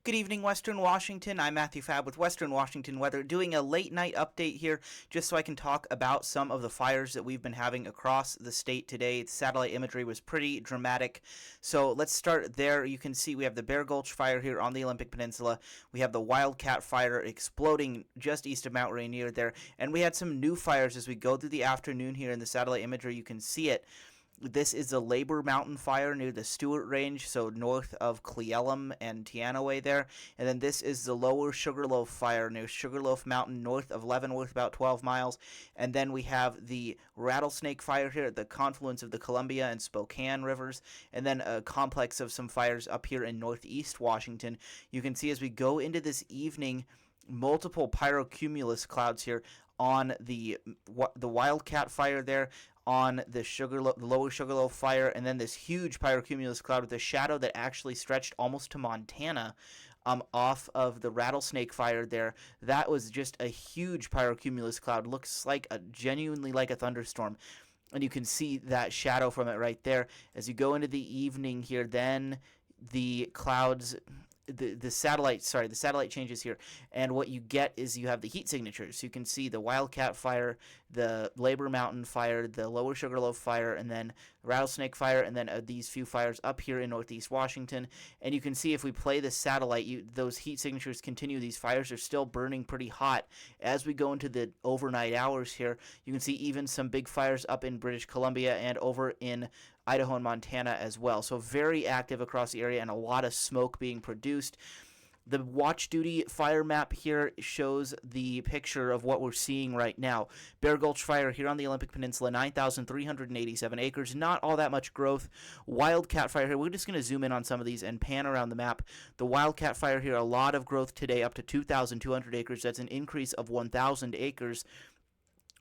Good evening, Western Washington. I'm Matthew Fab with Western Washington Weather, doing a late night update here just so I can talk about some of the fires that we've been having across the state today. The satellite imagery was pretty dramatic. So let's start there. You can see we have the Bear Gulch fire here on the Olympic Peninsula. We have the Wildcat fire exploding just east of Mount Rainier there. And we had some new fires as we go through the afternoon here in the satellite imagery. You can see it. This is the Labor Mountain fire near the Stewart Range, so north of Cleellum and Teanaway there. And then this is the Lower Sugarloaf fire near Sugarloaf Mountain, north of Leavenworth, about 12 miles. And then we have the Rattlesnake fire here at the confluence of the Columbia and Spokane rivers. And then a complex of some fires up here in northeast Washington. You can see as we go into this evening, multiple pyrocumulus clouds here on the Wildcat fire there, on the Lower Sugarloaf fire, and then this huge pyrocumulus cloud with a shadow that actually stretched almost to Montana off of the Rattlesnake fire there. That was just a huge pyrocumulus cloud. Looks like genuinely like a thunderstorm. And you can see that shadow from it right there. As you go into the evening here, then the clouds... The satellite changes here, and what you get is you have the heat signatures. You can see the Wildcat fire, the Labor Mountain fire, the Lower Sugarloaf fire, and then Rattlesnake fire, and then these few fires up here in northeast Washington. And you can see if we play the satellite, those heat signatures continue. These fires are still burning pretty hot as we go into the overnight hours here. You can see even some big fires up in British Columbia and over in Idaho and Montana as well. So very active across the area and a lot of smoke being produced. The watch duty fire map here shows the picture of what we're seeing right now. Bear Gulch fire here on the Olympic Peninsula, 9,387 acres, not all that much growth. Wildcat fire here, we're just going to zoom in on some of these and pan around the map. The Wildcat fire here, a lot of growth today, up to 2,200 acres. That's an increase of 1,000 acres.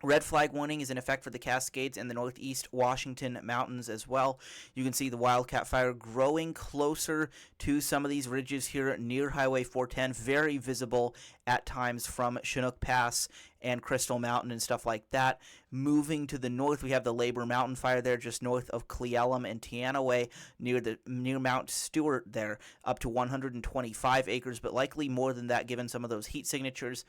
Red flag warning is in effect for the Cascades and the northeast Washington mountains as well. You can see the Wildcat fire growing closer to some of these ridges here near Highway 410, very visible at times from Chinook Pass and Crystal Mountain and stuff like that. Moving to the north, we have the Labor Mountain fire there just north of Cleellum and Teanaway near Mount Stewart there, up to 125 acres, but likely more than that given some of those heat signatures.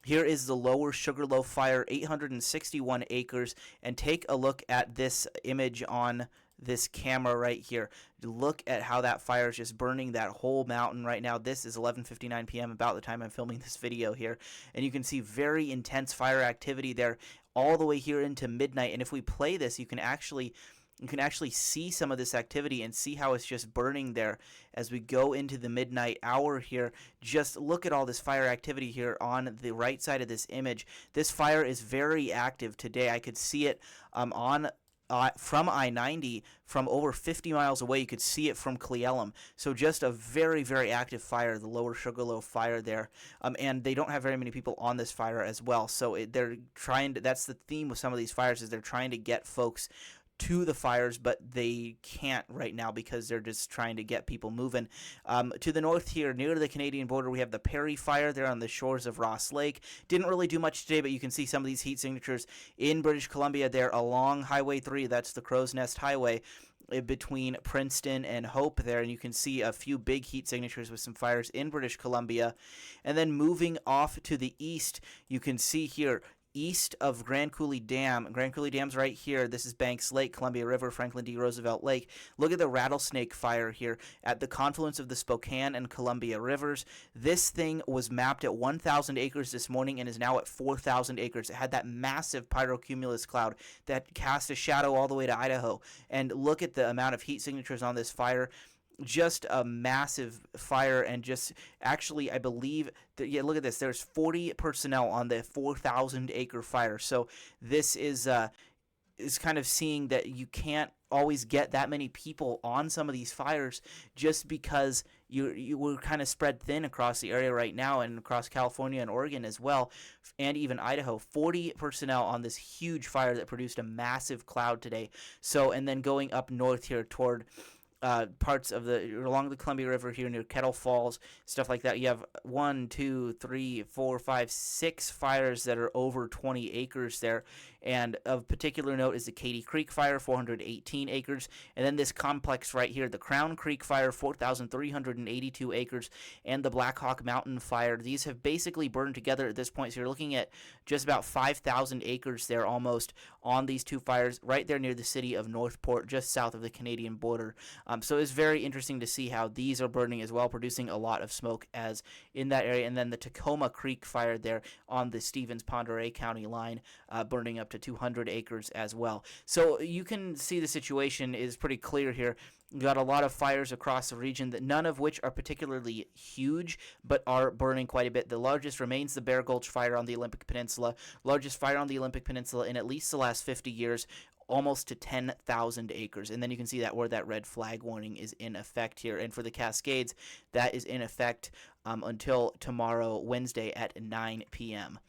Here is the Lower Sugarloaf fire, 861 acres, and take a look at this image on this camera right here. Look at how that fire is just burning that whole mountain right now. This is 11:59 p.m., about the time I'm filming this video here, and you can see very intense fire activity there all the way here into midnight. And if we play this, you can actually see some of this activity and see how it's just burning there as we go into the midnight hour here. Just look at all this fire activity here on the right side of this image. This fire is very active today. I could see it from I-90 from over 50 miles away. You could see it from Cleellum. So just a very, very active fire, the Lower Sugarloaf fire there. And they don't have very many people on this fire as well. So they're trying to, that's the theme with some of these fires, is they're trying to get folks to the fires, but they can't right now because they're just trying to get people moving. To the north here, near the Canadian border, we have the Perry fire there on the shores of Ross Lake. Didn't really do much today, but you can see some of these heat signatures in British Columbia there along Highway 3. That's the Crow's Nest Highway between Princeton and Hope there, and you can see a few big heat signatures with some fires in British Columbia. And then moving off to the east, you can see here east of Grand Coulee Dam. Grand Coulee Dam's right here. This is Banks Lake, Columbia River, Franklin D. Roosevelt Lake. Look at the Rattlesnake fire here at the confluence of the Spokane and Columbia rivers. This thing was mapped at 1,000 acres this morning and is now at 4,000 acres. It had that massive pyrocumulus cloud that cast a shadow all the way to Idaho. And look at the amount of heat signatures on this fire. Just a massive fire, and just actually I believe that, yeah, look at this, there's 40 personnel on the 4,000 acre fire. So this is kind of seeing that you can't always get that many people on some of these fires just because you were kind of spread thin across the area right now, and across California and Oregon as well, and even Idaho. 40 personnel on this huge fire that produced a massive cloud today. So, and then going up north here toward parts of along the Columbia River here near Kettle Falls, stuff like that. You have 1, 2, 3, 4, 5, 6 fires that are over 20 acres there, And of particular note is the Katy Creek Fire, 418 acres. And then this complex right here, the Crown Creek Fire, 4,382 acres, and the Black Hawk Mountain Fire. These have basically burned together at this point. So you're looking at just about 5,000 acres there almost on these two fires right there near the city of Northport, just south of the Canadian border. So it's very interesting to see how these are burning as well, producing a lot of smoke as in that area. And then the Tacoma Creek Fire there on the Stevens-Ponderay County line, burning up to 200 acres as well. So you can see the situation is pretty clear here. We've got a lot of fires across the region, that none of which are particularly huge, but are burning quite a bit. The largest remains the Bear Gulch Fire on the Olympic Peninsula, largest fire on the Olympic Peninsula in at least the last 50 years, almost to 10,000 acres. And then you can see that where that red flag warning is in effect here. And for the Cascades, that is in effect until tomorrow, Wednesday at 9 p.m.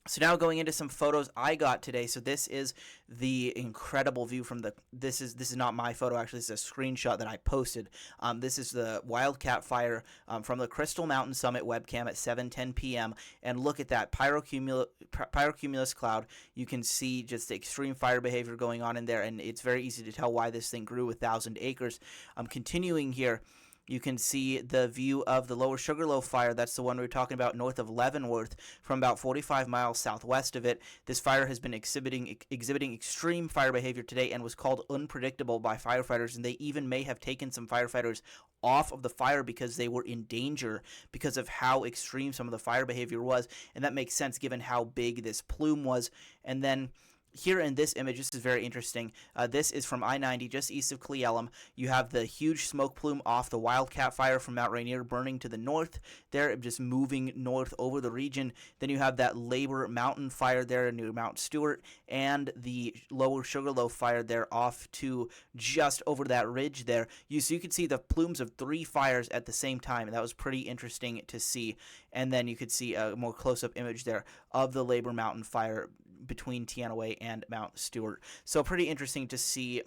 So now going into some photos I got today. So this is the incredible view from the, this is not my photo, actually. This is a screenshot that I posted. This is the Wildcat Fire from the Crystal Mountain Summit webcam at 7:10 p.m. And look at that pyrocumulus cloud. You can see just the extreme fire behavior going on in there, and it's very easy to tell why this thing grew 1,000 acres. Continuing here, you can see the view of the Lower Sugarloaf Fire. That's the one we were talking about north of Leavenworth, from about 45 miles southwest of it. This fire has been exhibiting extreme fire behavior today and was called unpredictable by firefighters, and they even may have taken some firefighters off of the fire because they were in danger because of how extreme some of the fire behavior was, and that makes sense given how big this plume was. And then here in this image, this is very interesting. This is from I-90, just east of Cle Elum. You have the huge smoke plume off the Wildcat Fire from Mount Rainier burning to the north there, just moving north over the region. Then you have that Labor Mountain Fire there near Mount Stewart, and the Lower Sugarloaf Fire there off to just over that ridge there. So you could see the plumes of 3 fires at the same time, and that was pretty interesting to see. And then you could see a more close-up image there of the Labor Mountain Fire between Teanaway and Mount Stewart. So pretty interesting to see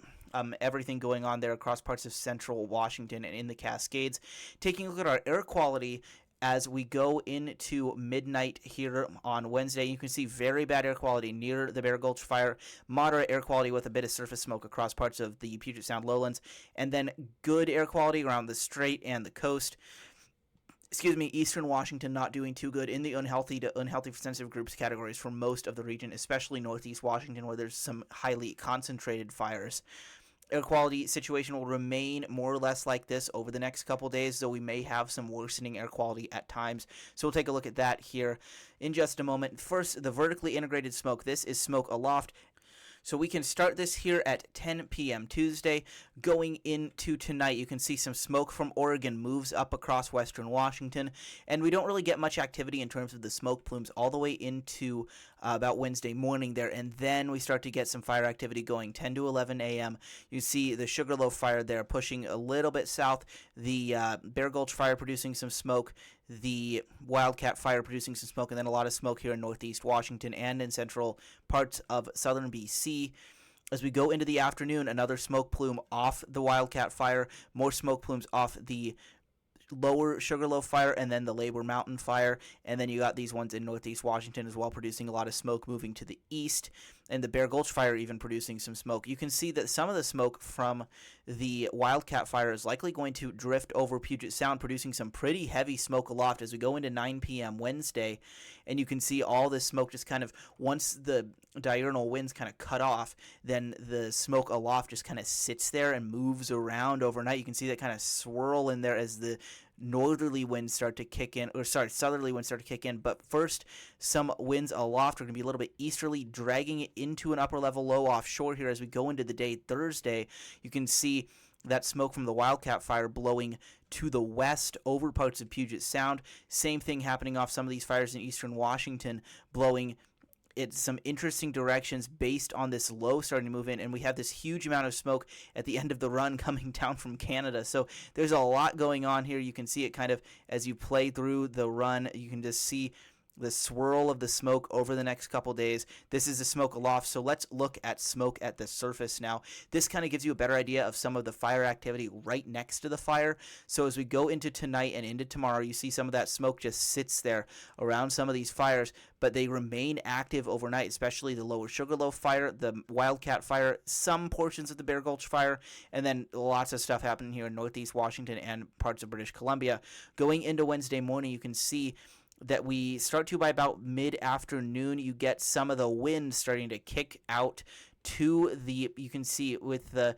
everything going on there across parts of central Washington and in the Cascades. Taking a look at our air quality as we go into midnight here on Wednesday, you can see very bad air quality near the Bear Gulch Fire, moderate air quality with a bit of surface smoke across parts of the Puget Sound lowlands, and then good air quality around the Strait and the coast. Eastern Washington not doing too good in the unhealthy to unhealthy for sensitive groups categories for most of the region, especially Northeast Washington, where there's some highly concentrated fires. Air quality situation will remain more or less like this over the next couple days, though we may have some worsening air quality at times. So we'll take a look at that here in just a moment. First, the vertically integrated smoke. This is smoke aloft. So we can start this here at 10 p.m. Tuesday. Going into tonight, you can see some smoke from Oregon moves up across western Washington, and we don't really get much activity in terms of the smoke plumes all the way into about Wednesday morning there, and then we start to get some fire activity going 10 to 11 a.m. You see the Sugarloaf Fire there pushing a little bit south, the Bear Gulch Fire producing some smoke, the Wildcat Fire producing some smoke, and then a lot of smoke here in northeast Washington and in central parts of southern BC. As we go into the afternoon, another smoke plume off the Wildcat Fire, more smoke plumes off the Lower Sugarloaf Fire, and then the Labor Mountain Fire, and then you got these ones in northeast Washington as well, producing a lot of smoke moving to the east, and the Bear Gulch Fire even producing some smoke. You can see that some of the smoke from the Wildcat Fire is likely going to drift over Puget Sound, producing some pretty heavy smoke aloft as we go into 9 p.m. Wednesday, and you can see all this smoke just kind of, once the diurnal winds kind of cut off, then the smoke aloft just kind of sits there and moves around overnight. You can see that kind of swirl in there as the northerly winds start to kick in, southerly winds start to kick in. But first, some winds aloft are going to be a little bit easterly, dragging it into an upper level low offshore here as we go into the day Thursday. You can see that smoke from the Wildcat Fire blowing to the west over parts of Puget Sound. Same thing happening off some of these fires in eastern Washington, blowing it's some interesting directions based on this low starting to move in, and we have this huge amount of smoke at the end of the run coming down from Canada. So there's a lot going on here. You can see it kind of as you play through the run. You can just see the swirl of the smoke over the next couple days. This is the smoke aloft, so let's look at smoke at the surface now. This kind of gives you a better idea of some of the fire activity right next to the fire. So as we go into tonight and into tomorrow, you see some of that smoke just sits there around some of these fires, but they remain active overnight, especially the Lower Sugarloaf fire, the Wildcat fire, some portions of the Bear Gulch fire, and then lots of stuff happening here in Northeast Washington and parts of British Columbia. Going into Wednesday morning, you can see that we start to by about mid-afternoon, you get some of the wind starting to kick out to the, you can see with the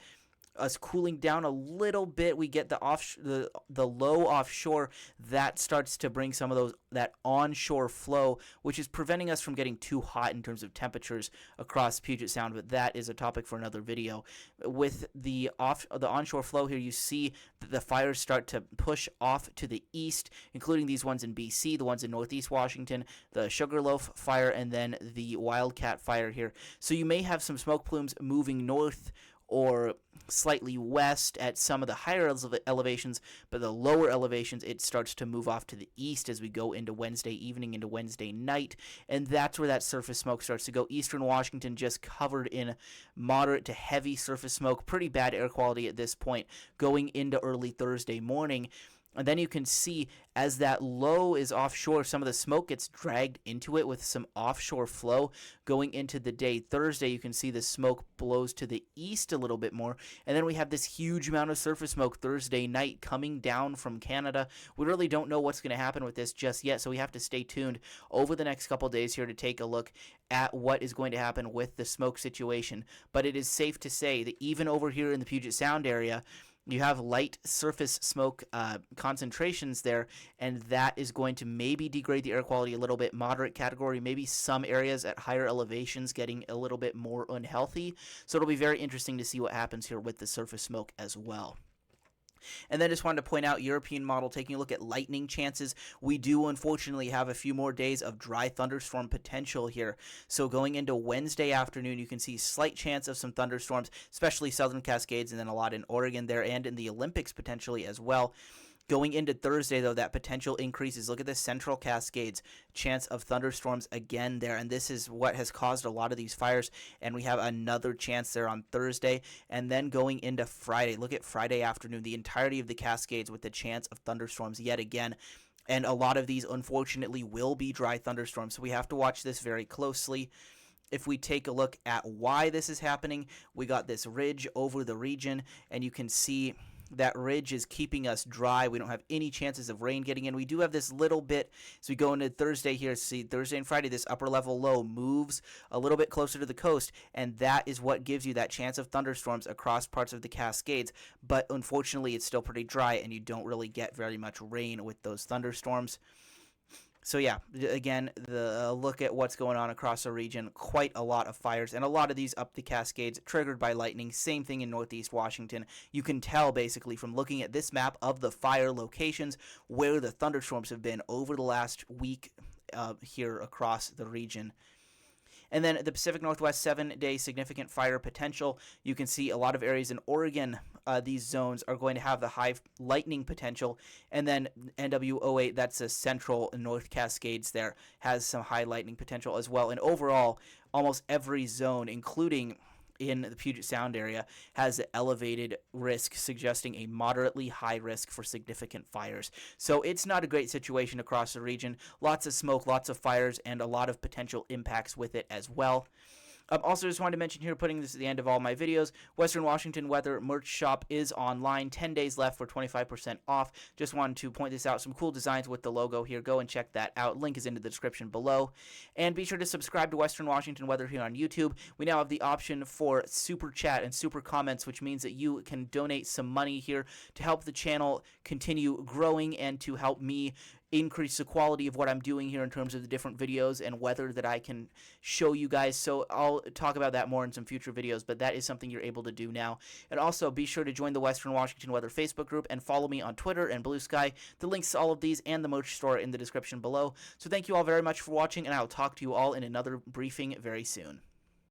us cooling down a little bit, we get the low offshore that starts to bring some of that onshore flow, which is preventing us from getting too hot in terms of temperatures across Puget Sound, but that is a topic for another video. With the onshore flow here, you see that the fires start to push off to the east, including these ones in BC, the ones in Northeast Washington, the Sugarloaf fire, and then the Wildcat fire here. So you may have some smoke plumes moving north or slightly west at some of the higher elevations, but the lower elevations, it starts to move off to the east as we go into Wednesday evening, into Wednesday night, and that's where that surface smoke starts to go. Eastern Washington just covered in moderate to heavy surface smoke, pretty bad air quality at this point, going into early Thursday morning. And then you can see as that low is offshore, some of the smoke gets dragged into it with some offshore flow. Going into the day Thursday, you can see the smoke blows to the east a little bit more. And then we have this huge amount of surface smoke Thursday night coming down from Canada. We really don't know what's going to happen with this just yet, so we have to stay tuned over the next couple days here to take a look at what is going to happen with the smoke situation. But it is safe to say that even over here in the Puget Sound area, you have light surface smoke concentrations there, and that is going to maybe degrade the air quality a little bit. Moderate category, maybe some areas at higher elevations getting a little bit more unhealthy. So it'll be very interesting to see what happens here with the surface smoke as well. And then just wanted to point out European model, taking a look at lightning chances. We do unfortunately have a few more days of dry thunderstorm potential here. So going into Wednesday afternoon, you can see slight chance of some thunderstorms, especially Southern Cascades, and then a lot in Oregon there and in the Olympics potentially as well. Going into Thursday, though, that potential increases. Look at the Central Cascades, chance of thunderstorms again there, and this is what has caused a lot of these fires, and we have another chance there on Thursday. And then going into Friday, look at Friday afternoon, the entirety of the Cascades with the chance of thunderstorms yet again. And a lot of these, unfortunately, will be dry thunderstorms, so we have to watch this very closely. If we take a look at why this is happening, we got this ridge over the region, and you can see that ridge is keeping us dry. We don't have any chances of rain getting in. We do have this little bit as we go into Thursday here. See, Thursday and Friday, this upper level low moves a little bit closer to the coast, and that is what gives you that chance of thunderstorms across parts of the Cascades. But unfortunately, it's still pretty dry, and you don't really get very much rain with those thunderstorms. So yeah, again, the look at what's going on across the region, quite a lot of fires, and a lot of these up the Cascades triggered by lightning. Same thing in Northeast Washington. You can tell basically from looking at this map of the fire locations where the thunderstorms have been over the last week here across the region. And then the Pacific Northwest, 7-day significant fire potential. You can see a lot of areas in Oregon, these zones are going to have the high lightning potential. And then NW08, that's a central North Cascades there, has some high lightning potential as well. And overall, almost every zone, including in the Puget Sound area, has elevated risk, suggesting a moderately high risk for significant fires. So it's not a great situation across the region. Lots of smoke, lots of fires, and a lot of potential impacts with it as well. Also, just wanted to mention here, putting this at the end of all my videos, Western Washington Weather merch shop is online. 10 days left for 25% off. Just wanted to point this out. Some cool designs with the logo here. Go and check that out. Link is in the description below. And be sure to subscribe to Western Washington Weather here on YouTube. We now have the option for super chat and super comments, which means that you can donate some money here to help the channel continue growing and to help me increase the quality of what I'm doing here in terms of the different videos and weather that I can show you guys. So I'll talk about that more in some future videos, but that is something you're able to do now. And also be sure to join the Western Washington Weather Facebook group and follow me on Twitter and Blue Sky. The links to all of these and the merch store in the description below. So thank you all very much for watching, and I'll talk to you all in another briefing very soon.